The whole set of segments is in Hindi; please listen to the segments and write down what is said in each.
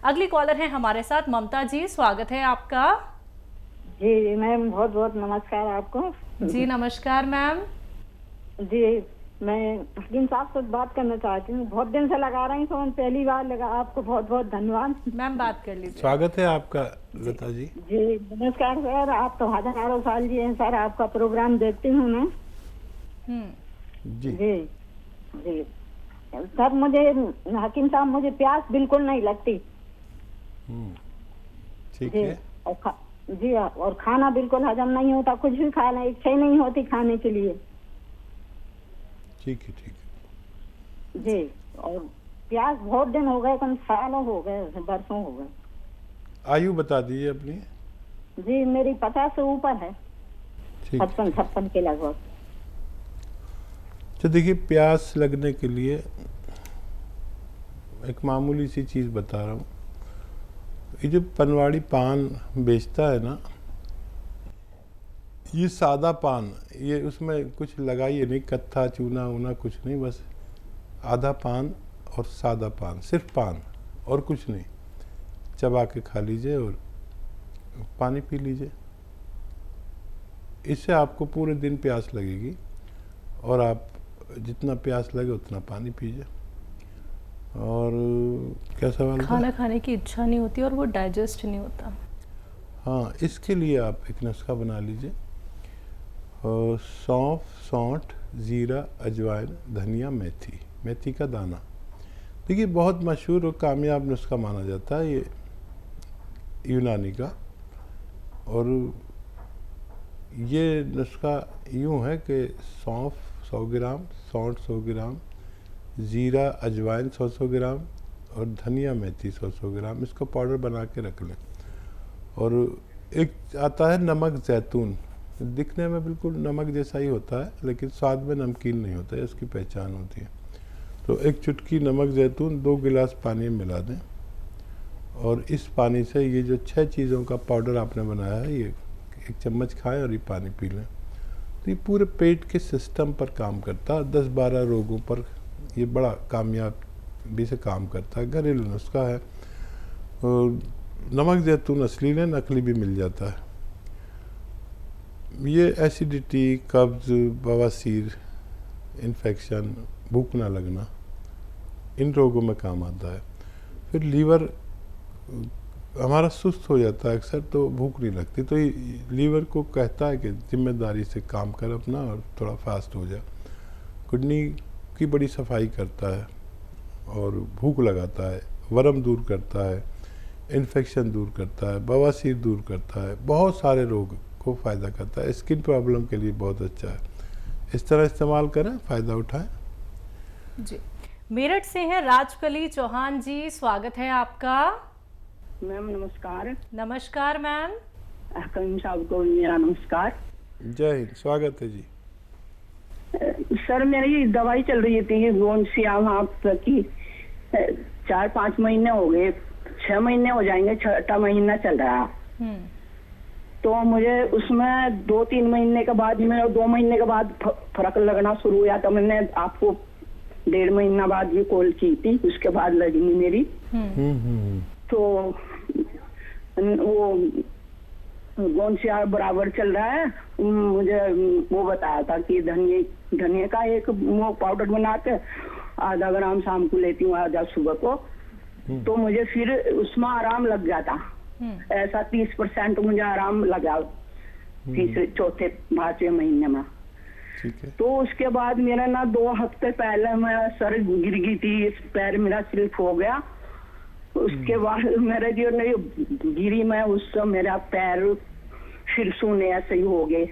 अगली कॉलर है हमारे साथ ममता जी, स्वागत है आपका। जी मैम, बहुत बहुत नमस्कार आपको। जी नमस्कार मैम। जी, मैं हकीम साहब से बात करना चाहती हूँ। बहुत दिन से लगा रही हूँ फोन, पहली बार लगा। आपको बहुत बहुत धन्यवाद। मैम बात कर लीजिए। स्वागत है आपका लता जी। जी नमस्कार सर, आप तो हजारों साल जी हैं सर, आपका प्रोग्राम देखती हूँ मैं। जी जी जी सर, मुझे हकीम साहब, मुझे प्यास बिल्कुल नहीं लगती। ठीक जी है। और जी और खाना बिल्कुल हजम नहीं होता, कुछ भी खाना इच्छा ही नहीं होती खाने के लिए। ठीक है। जी, और प्यास बहुत दिन हो गए, कम सालों हो गए, बरसों हो गए। आयु बता दीजिए अपनी। जी मेरी 50 से ऊपर है, ठीक 56 के लगभग। तो देखिए, प्यास लगने के लिए एक मामूली सी चीज़ बता रहा हूँ। ये जो पनवाड़ी पान बेचता है ना, ये सादा पान, ये उसमें कुछ लगाइए नहीं, कत्था चूना वूना कुछ नहीं, बस आधा पान और सादा पान, सिर्फ पान और कुछ नहीं, चबा के खा लीजिए और पानी पी लीजिए। इससे आपको पूरे दिन प्यास लगेगी और आप जितना प्यास लगे उतना पानी पीजिए। और क्या सवाल था? खाना खाने की इच्छा नहीं होती और वो डाइजेस्ट नहीं होता। हाँ, इसके लिए आप एक नुस्खा बना लीजिए। सौंफ, सौंठ, ज़ीरा, अजवाइन, धनिया, मेथी, मेथी का दाना। देखिए, बहुत मशहूर और कामयाब नुस्खा माना जाता है ये यूनानी का। और ये नुस्खा यूँ है कि सौंफ 100 ग्राम, सौंठ 100 ग्राम, ज़ीरा अजवाइन 100 ग्राम और धनिया मेथी 100 ग्राम, इसको पाउडर बना के रख लें। और एक आता है नमक ज़ैतून, दिखने में बिल्कुल नमक जैसा ही होता है लेकिन स्वाद में नमकीन नहीं होता है, इसकी पहचान होती है। तो एक चुटकी नमक ज़ैतून 2 गिलास पानी में मिला दें और इस पानी से ये जो 6 चीज़ों का पाउडर आपने बनाया है, ये 1 चम्मच खाएं और ये पानी पी लें। तो ये पूरे पेट के सिस्टम पर काम करता है, 10-12 रोगों पर ये बड़ा कामयाबी से काम करता है। घरेलू नुस्खा है। और नमक ज़ैतून असली लें, नकली भी मिल जाता है। ये एसिडिटी, कब्ज़, बवासीर, इन्फेक्शन, भूख ना लगना, इन रोगों में काम आता है। फिर लीवर हमारा सुस्त हो जाता है अक्सर, तो भूख नहीं लगती, तो ये लीवर को कहता है कि जिम्मेदारी से काम कर अपना और थोड़ा फास्ट हो जाए। किडनी की बड़ी सफाई करता है और भूख लगाता है, वरम दूर करता है, इन्फेक्शन दूर करता है, बवासीर दूर करता है, बहुत सारे रोग को फ़ायदा करता है। स्किन प्रॉब्लम के लिए बहुत अच्छा है। इस तरह इस्तेमाल करें, फ़ायदा उठाएं। जी, मेरठ से हैं राजकली चौहान जी, स्वागत है आपका। मैम नमस्कार। नमस्कार मैम। हकीम साहब को मेरा नमस्कार। जय हिंद, स्वागत है जी। सर मेरी दवाई चल रही थी गोंसियाम की, 4-5 महीने हो गए, 6 महीने हो जाएंगे, 6वां महीना चल रहा। तो मुझे उसमें 2-3 महीने के बाद में, 2 महीने के बाद फर्क लगना शुरू हुआ। तो मैंने आपको 1.5 महीना बाद भी कॉल की थी, उसके बाद लगी मेरी। तो वो गोंसिया बराबर चल रहा है। मुझे वो बताया था कि धनिया का एक वो पाउडर बना के आधा ग्राम शाम को लेती हूँ, आधा सुबह को। तो मुझे फिर उसमें आराम लग गया था। ऐसा 30% मुझे आराम लगा तीसरे, चौथे, 5वें महीने में। तो उसके बाद मेरा ना 2 हफ्ते पहले मैं सर गिर गई थी, पैर मेरा स्लिप हो गया। उसके बाद मेरे जो नहीं गिरी मैं, उससे मेरा पैर फिर सूने ऐसे ही हो गए,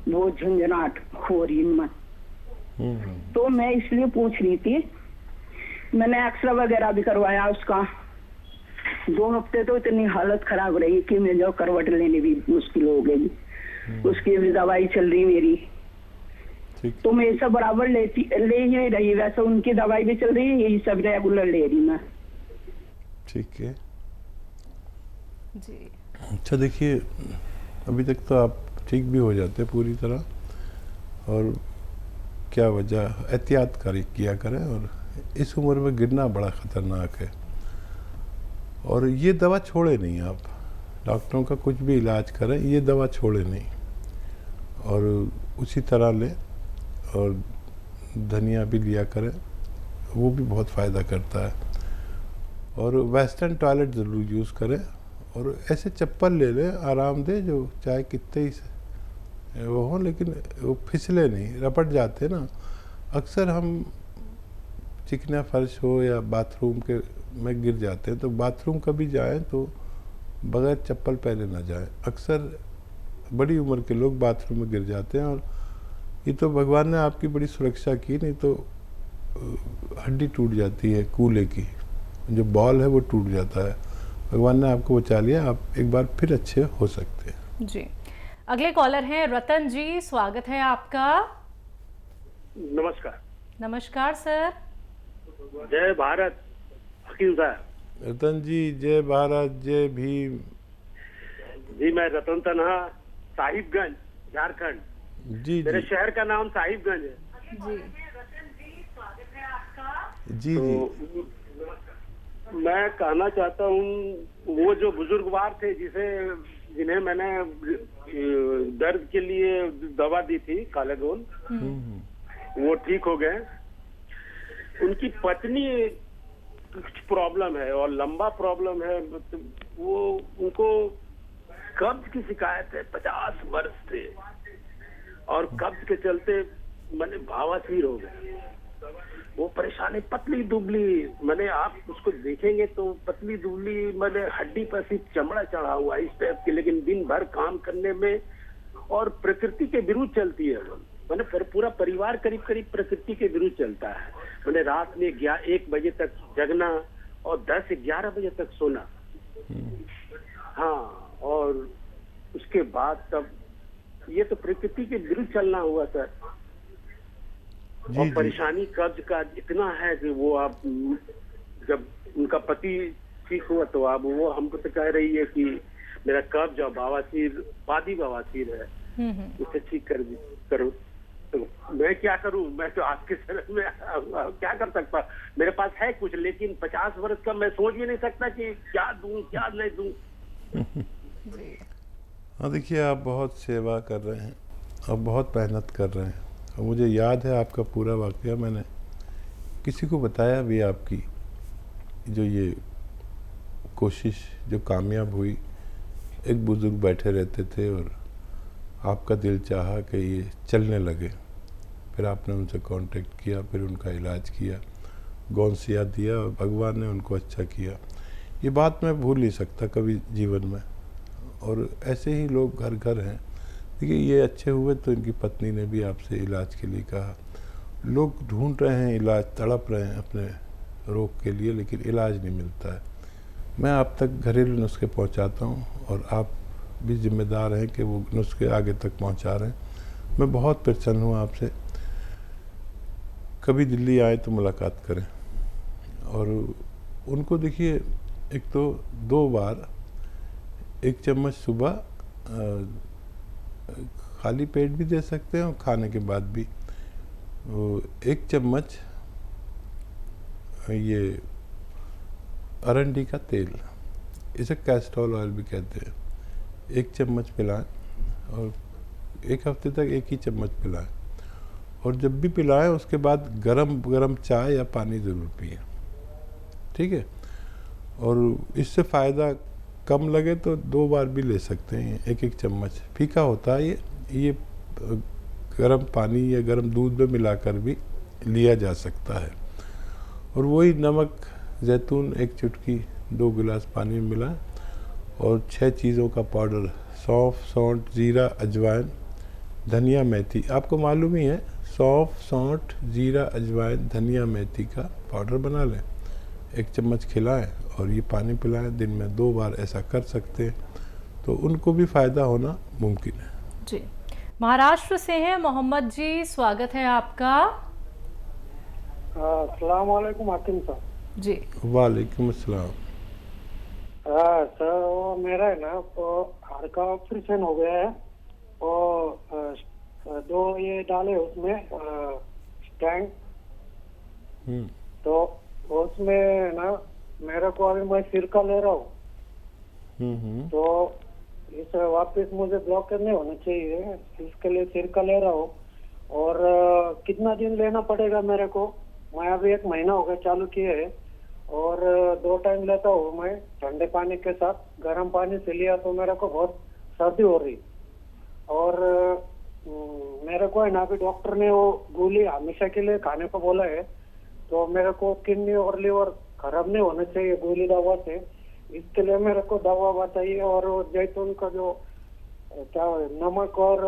वो झंझनाट हो रही में। तो मैं इसलिए पूछ रही थी, मैंने एक्सरे वगैरह भी करवाया उसका। 2 हफ्ते तो इतनी हालत खराब रही कि मैं जो करवट लेने भी मुश्किल हो गई। उसकी भी दवाई चल रही मेरी, तो मैं सब बराबर ले ही रही। वैसे उनकी दवाई भी चल रही है, यही सब रेगुलर ले रही मैं। ठीक है जी। अच्छा, देखिए, अभी तक तो आप ठीक भी हो जाते पूरी तरह, और क्या वजह, एहतियात किया करें। और इस उम्र में गिरना बड़ा ख़तरनाक है। और ये दवा छोड़े नहीं आप, डॉक्टरों का कुछ भी इलाज करें ये दवा छोड़े नहीं, और उसी तरह लें। और धनिया भी लिया करें, वो भी बहुत फ़ायदा करता है। और वेस्टर्न टॉयलेट ज़रूर यूज़ करें, और ऐसे चप्पल ले लें आरामदेह, जो चाहे कितने ही वो हो लेकिन वो फिसले नहीं, रपट जाते ना। अक्सर हम चिकना फर्श हो या बाथरूम के में गिर जाते हैं, तो बाथरूम कभी जाएं तो बगैर चप्पल पहने ना जाएं। अक्सर बड़ी उम्र के लोग बाथरूम में गिर जाते हैं, और ये तो भगवान ने आपकी बड़ी सुरक्षा की, नहीं तो हड्डी टूट जाती है, कूल्हे की जो बॉल है वो टूट जाता है। भगवान ने आपको बचा लिया, आप एक बार फिर अच्छे हो सकते हैं। जी, अगले कॉलर हैं रतन जी, स्वागत है आपका। नमस्कार। नमस्कार सर। जय भारत हकीम साहब। रतन जी जय भारत जय भीम। जी मैं रतन तन्हा, साहिबगंज, झारखंड। जी मेरे जी शहर का नाम साहिबगंज है। जी जी तो जी मैं कहना चाहता हूँ, वो जो बुजुर्गवार थे जिन्हें मैंने दर्द के लिए दवा दी थी कालेगोन, वो ठीक हो गए। उनकी पत्नी कुछ प्रॉब्लम है और लंबा प्रॉब्लम है, वो उनको कब्ज की शिकायत है, 50 वर्ष से, और कब्ज के चलते मैंने भावासीर हो गए। वो परेशानी, पतली दुबली, मैंने आप उसको देखेंगे तो पतली दुबली, मैंने हड्डी पर सिर्फ चमड़ा चढ़ा हुआ इस टाइप की, लेकिन दिन भर काम करने में और प्रकृति के विरुद्ध चलती है। मैंने पूरा परिवार करीब करीब प्रकृति के विरुद्ध चलता है। मैंने रात में 1 बजे तक जगना और 10-11 बजे तक सोना। हाँ, और उसके बाद तब ये तो प्रकृति के विरुद्ध चलना हुआ सर। जी, और जी। परेशानी कब्ज का इतना है कि वो आप, जब उनका पति ठीक हुआ तो अब वो हमको तो कह रही है कि मेरा कब्ज और बवासीर, पादी बवासीर है, उसे ठीक करो। तो मैं क्या करूं? मैं तो आपके शरण में क्या कर सकता? मेरे पास है कुछ, लेकिन 50 वर्ष का मैं सोच भी नहीं सकता कि क्या दूं क्या नहीं दूं। हाँ देखिए, आप बहुत सेवा कर रहे हैं और बहुत मेहनत कर रहे हैं, और मुझे याद है आपका पूरा वाकया, मैंने किसी को बताया भी आपकी जो ये कोशिश जो कामयाब हुई। एक बुजुर्ग बैठे रहते थे और आपका दिल चाहा कि ये चलने लगे, फिर आपने उनसे कांटेक्ट किया, फिर उनका इलाज किया, गौनसिया दिया और भगवान ने उनको अच्छा किया। ये बात मैं भूल नहीं सकता कभी जीवन में। और ऐसे ही लोग घर घर हैं। देखिए, ये अच्छे हुए तो इनकी पत्नी ने भी आपसे इलाज के लिए कहा। लोग ढूंढ रहे हैं इलाज, तड़प रहे हैं अपने रोग के लिए, लेकिन इलाज नहीं मिलता है। मैं आप तक घरेलू नुस्खे पहुंचाता हूं, और आप भी जिम्मेदार हैं कि वो नुस्खे आगे तक पहुंचा रहे हैं। मैं बहुत प्रसन्न हूँ आपसे। कभी दिल्ली आए तो मुलाकात करें। और उनको देखिए, एक तो 2 बार 1 चम्मच सुबह खाली पेट भी दे सकते हैं और खाने के बाद भी 1 चम्मच ये अरंडी का तेल, इसे कैस्ट्रोल ऑयल भी कहते हैं, 1 चम्मच पिलाएं, और 1 हफ्ते तक 1 ही चम्मच पिलाएं। और जब भी पिलाएं उसके बाद गरम चाय या पानी ज़रूर पिएं, ठीक है। और इससे फ़ायदा कम लगे तो 2 बार भी ले सकते हैं। 1 चम्मच फीका होता है ये गर्म पानी या गर्म दूध में मिलाकर भी लिया जा सकता है। और वही नमक, जैतून 1 चुटकी 2 गिलास पानी में मिलाएं, और 6 चीज़ों का पाउडर, सौंफ, सौंठ, जीरा, अजवाइन, धनिया, मेथी। आपको मालूम ही है, सौंफ, सौंठ, जीरा, अजवाइन, धनिया, मेथी का पाउडर बना लें, 1 चम्मच खिलाएं और ये पानी पिलाएं। दिन में 2 बार ऐसा कर सकते हैं, तो उनको भी फ़ायदा होना मुमकिन है। जी, महाराष्ट्र से हैं मोहम्मद जी, स्वागत है आपका। अस्सलाम वालेकुम हाकिम साहब। जी, वालेकुम अस्सलाम। सर वो मेरा है ना, तो हाड़ का ऑपरेशन हो गया है, और 2 ये डाले उसमें स्टैंड, तो उसमें ना मेरे को अभी मैं सिरका ले रहा हूँ, तो इस वापस मुझे ब्लॉकेज नहीं होना चाहिए, इसके लिए सिरका ले रहा हूँ। और कितना दिन लेना पड़ेगा मेरे को? मैं अभी 1 महीना हो गया चालू किए है, और 2 टाइम लेता हूँ मैं ठंडे पानी के साथ। गर्म पानी से लिया तो मेरे को बहुत सर्दी हो रही, और मेरे को है ना अभी डॉक्टर ने वो गोली हमेशा के लिए खाने को बोला है, तो मेरे को किडनी और लिवर खराब नहीं होना चाहिए गोली दवा से। इसके लिए मेरे को दवा बताइए। और वो जैतून का जो क्या नमक और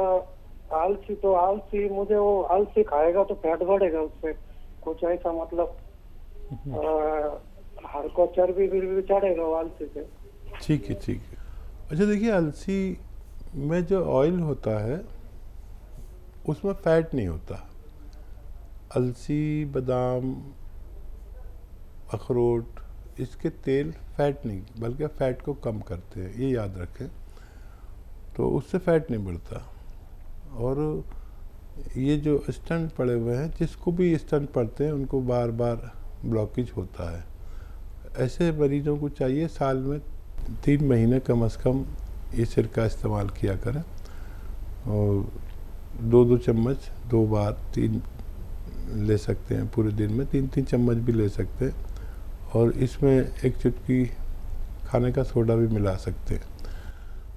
आलसी, तो आलसी मुझे वो आलसी खाएगा तो फैट बढ़ेगा उससे, कुछ ऐसा मतलब हर को चर्बी भी चढ़ेगा वो आलसी से। ठीक है, ठीक है। अच्छा देखिए, अलसी में जो ऑयल होता है उसमें फैट नहीं होता। अलसी, बादाम, अखरोट, इसके तेल फैट नहीं बल्कि फैट को कम करते हैं, ये याद रखें। तो उससे फैट नहीं बढ़ता। और ये जो स्टंट पड़े हुए हैं, जिसको भी स्टंट पड़ते हैं उनको बार बार ब्लॉकेज होता है। ऐसे मरीजों को चाहिए साल में 3 महीने कम से कम ये सिरका इस्तेमाल किया करें, और 2-2 चम्मच 2 बार 3 ले सकते हैं पूरे दिन में, 3-3 चम्मच भी ले सकते हैं। और इसमें एक चुटकी खाने का सोडा भी मिला सकते हैं।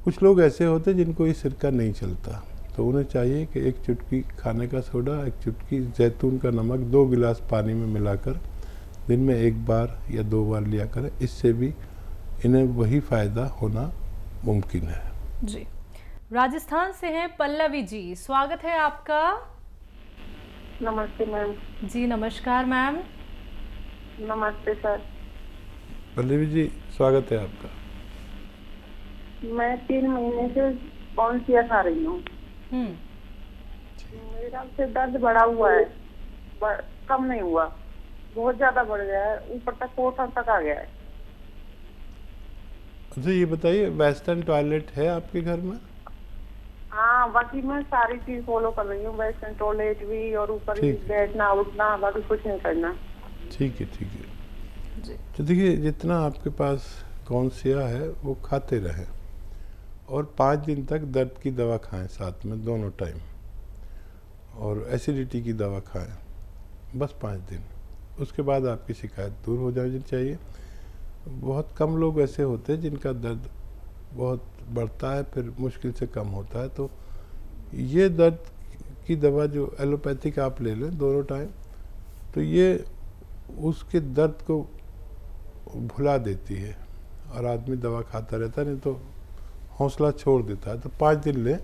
कुछ लोग ऐसे होते हैं जिनको ये सिरका नहीं चलता, तो उन्हें चाहिए कि 1 चुटकी खाने का सोडा, 1 चुटकी जैतून का नमक 2 गिलास पानी में मिलाकर दिन में 1 बार या 2 बार लिया करें। इससे भी इन्हें वही फ़ायदा होना मुमकिन है। जी, राजस्थान से हैं पल्लवी जी, स्वागत है आपका। नमस्ते मैम। जी नमस्कार मैम। नमस्ते सर। पल्लवी जी, स्वागत है आपका। मैं 3 महीने से कौनसिया खा रही हूँ। मेरा से दर्द बढ़ा हुआ है, कम नहीं हुआ, बहुत ज्यादा बढ़ गया है, ऊपर तक कोठा तक आ गया है। अच्छा ये बताइए, वेस्टर्न टॉयलेट है आपके घर में? हाँ, बाकी मैं सारी चीज फॉलो कर रही हूँ, वेस्टर्न टॉयलेट भी, और ऊपर भी बैठना उठना, बाकी कुछ नहीं करना। ठीक है, ठीक है। तो देखिए, जितना आपके पास कौनसिया है वो खाते रहें, और 5 दिन तक दर्द की दवा खाएं साथ में दोनों टाइम, और एसिडिटी की दवा खाएं बस 5 दिन। उसके बाद आपकी शिकायत दूर हो जानी चाहिए। बहुत कम लोग ऐसे होते हैं जिनका दर्द बहुत बढ़ता है फिर मुश्किल से कम होता है। तो ये दर्द की दवा जो एलोपैथिक आप ले लें दोनों टाइम, तो ये उसके दर्द को भुला देती है, और आदमी दवा खाता रहता है, नहीं तो हौसला छोड़ देता है। तो 5 दिन लें,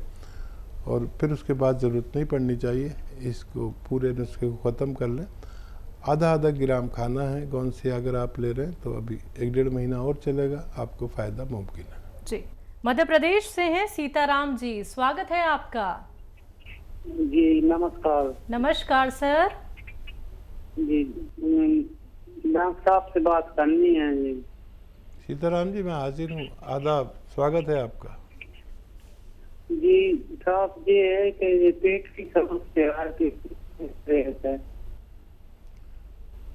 और फिर उसके बाद ज़रूरत नहीं पड़नी चाहिए। इसको पूरे नुस्खे को ख़त्म कर लें। आधा ग्राम खाना है कौनसिया अगर आप ले रहे हैं, तो अभी 1-1.5 महीना और चलेगा, आपको फ़ायदा मुमकिन है। जी, मध्य प्रदेश से हैं सीताराम जी, स्वागत है आपका। जी नमस्कार। नमस्कार सर। जी डॉक्टर साहब से बात करनी है जी। सीताराम जी, मैं हाजिर हूँ, आदाब, स्वागत है आपका। जी साहब, ये है कि पेट की समस्या है।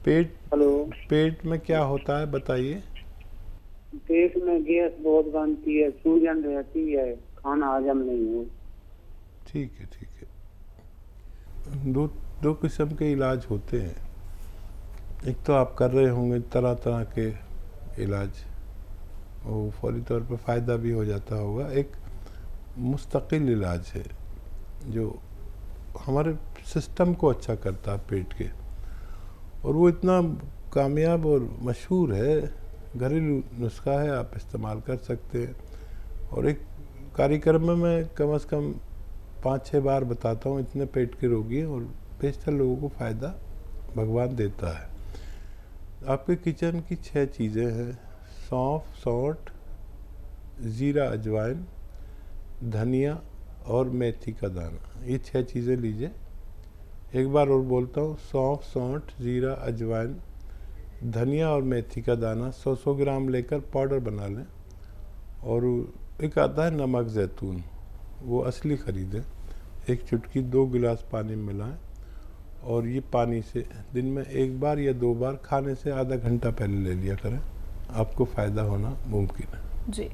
पेट में क्या होता है बताइए। पेट में गैस बहुत बनती है, सूजन रहती है, खाना हजम नहीं हो। ठीक है, ठीक है। दो किस्म के इलाज होते हैं। एक तो आप कर रहे होंगे तरह तरह के इलाज, वो फौरी तौर पर फ़ायदा भी हो जाता होगा। एक मुस्तकिल इलाज है जो हमारे सिस्टम को अच्छा करता है पेट के, और वो इतना कामयाब और मशहूर है, घरेलू नुस्खा है, आप इस्तेमाल कर सकते हैं। और एक कार्यक्रम में मैं कम से कम 5-6 बार बताता हूँ, इतने पेट के रोगी हैं, और बेशतर लोगों को फ़ायदा भगवान देता है। आपके किचन की 6 चीज़ें हैं: सौंफ, सौंठ, ज़ीरा, अजवाइन, धनिया और मेथी का दाना। ये 6 चीज़ें लीजिए। एक बार और बोलता हूँ, सौंफ, सौंठ, ज़ीरा, अजवाइन, धनिया और मेथी का दाना 100-100 ग्राम लेकर पाउडर बना लें। और एक आता है नमक ज़ैतून, वो असली ख़रीदें। 1 चुटकी 2 गिलास पानी में मिलाएं, और ये पानी से दिन में 1 बार या 2 बार खाने से आधा घंटा पहले ले लिया करें। आपको फ़ायदा होना मुमकिन है। जी।